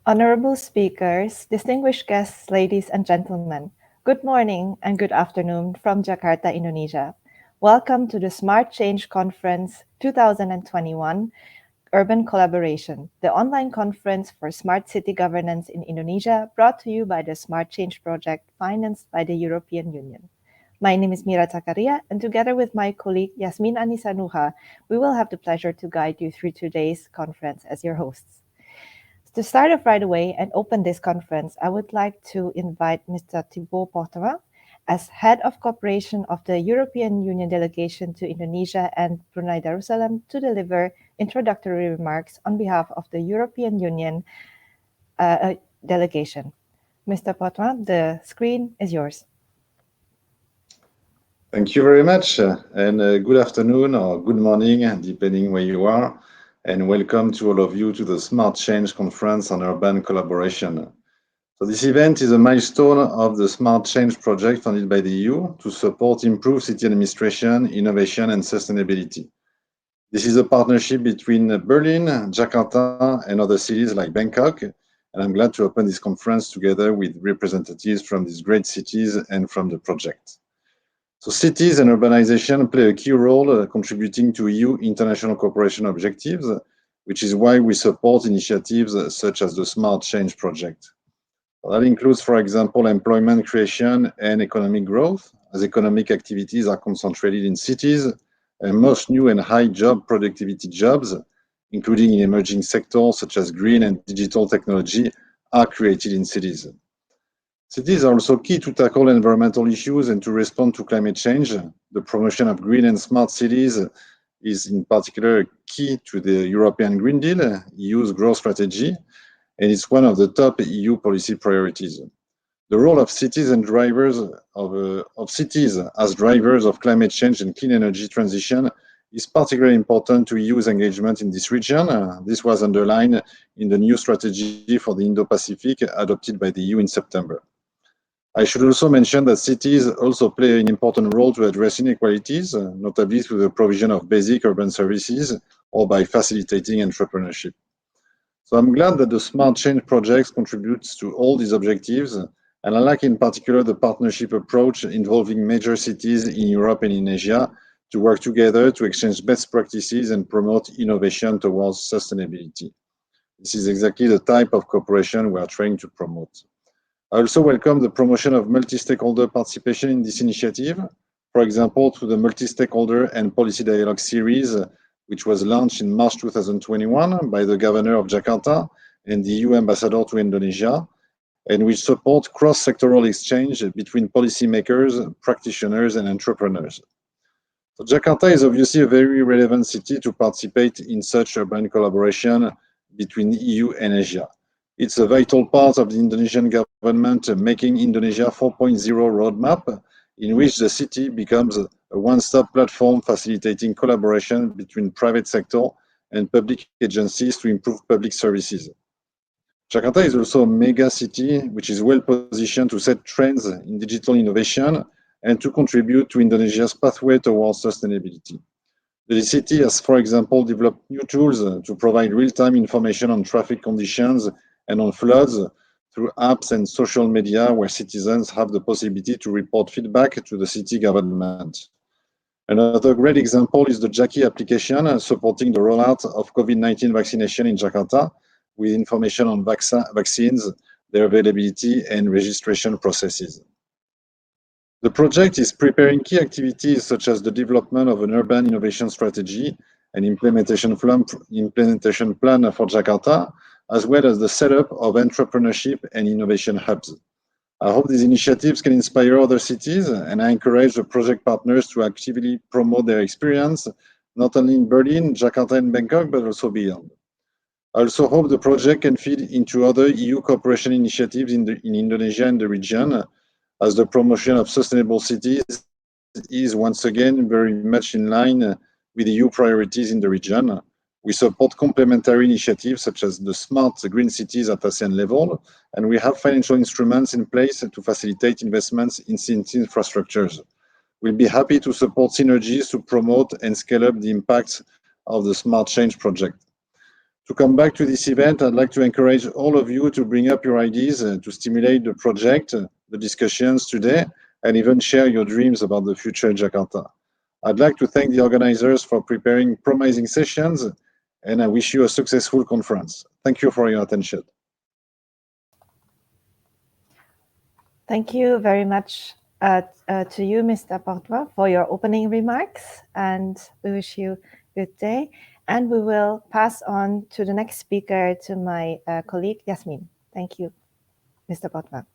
Honorable speakers, distinguished guests, ladies and gentlemen, good morning and good afternoon from Jakarta, Indonesia. Welcome to the Smart Change Conference 2021 Urban Collaboration, the online conference for smart city governance in Indonesia, brought to you by the Smart Change Project financed by the European Union. My name is Mira Zakaria, and together with my colleague Yasmin Anissa Nuha, we will have the pleasure to guide you through today's conference as your hosts. To start off right away and open this conference, I would like to invite Mr. Thibaut Portevin as Head of Cooperation of the European Union Delegation to Indonesia and Brunei Darussalam to deliver introductory remarks on behalf of the European Union delegation. Mr. Portevin, the screen is yours. Thank you very much, and good afternoon or good morning, depending where you are, and welcome to all of you to the Smart Change Conference on Urban Collaboration. So this event is a milestone of the Smart Change project funded by the EU to support improved city administration, innovation, and sustainability. This is a partnership between Berlin, Jakarta, and other cities like Bangkok, and I'm glad to open this conference together with representatives from these great cities and from the project. So cities and urbanization play a key role contributing to EU international cooperation objectives, which is why we support initiatives such as the Smart Change project. That includes, for example, employment creation and economic growth, as economic activities are concentrated in cities, and most new and high job productivity jobs, including in emerging sectors such as green and digital technology, are created in cities. Cities are also key to tackle environmental issues and to respond to climate change. The promotion of green and smart cities is in particular key to the European Green Deal, EU's growth strategy, and it's one of the top EU policy priorities. The role of cities and drivers of cities as drivers of climate change and clean energy transition is particularly important to EU's engagement in this region. This was underlined in the new strategy for the Indo-Pacific adopted by the EU in September. I should also mention that cities also play an important role to address inequalities, notably through the provision of basic urban services or by facilitating entrepreneurship. So I'm glad that the Smart Change project contributes to all these objectives, and I like in particular the partnership approach involving major cities in Europe and in Asia to work together to exchange best practices and promote innovation towards sustainability. This is exactly the type of cooperation we are trying to promote. I also welcome the promotion of multi-stakeholder participation in this initiative, for example, through the Multi-Stakeholder and Policy Dialogue series, which was launched in March 2021 by the Governor of Jakarta and the EU Ambassador to Indonesia, and which support cross-sectoral exchange between policymakers, practitioners, and entrepreneurs. So Jakarta is obviously a very relevant city to participate in such urban collaboration between EU and Asia. It's a vital part of the Indonesian government Making Indonesia 4.0 roadmap, in which the city becomes a one-stop platform facilitating collaboration between private sector and public agencies to improve public services. Jakarta is also a mega city, which is well positioned to set trends in digital innovation and to contribute to Indonesia's pathway towards sustainability. The city has, for example, developed new tools to provide real-time information on traffic conditions and on floods through apps and social media where citizens have the possibility to report feedback to the city government. Another great example is the Jaki application supporting the rollout of COVID-19 vaccination in Jakarta with information on vaccines, their availability and registration processes. The project is preparing key activities such as the development of an urban innovation strategy and implementation plan for Jakarta, as well as the setup of entrepreneurship and innovation hubs. I hope these initiatives can inspire other cities, and I encourage the project partners to actively promote their experience, not only in Berlin, Jakarta, and Bangkok, but also beyond. I also hope the project can feed into other EU cooperation initiatives in Indonesia and the region, as the promotion of sustainable cities is once again very much in line with EU priorities in the region. We support complementary initiatives such as the smart green cities at ASEAN level, and we have financial instruments in place to facilitate investments in city infrastructures. We'll be happy to support synergies to promote and scale up the impact of the Smart Change project. To come back to this event, I'd like to encourage all of you to bring up your ideas to stimulate the project, the discussions today, and even share your dreams about the future in Jakarta. I'd like to thank the organizers for preparing promising sessions, and I wish you a successful conference. Thank you for your attention. Thank you very much to you, Mr. Portevin, for your opening remarks, and we wish you a good day. And we will pass on to the next speaker, to my colleague, Yasmin. Thank you, Mr. Portevin.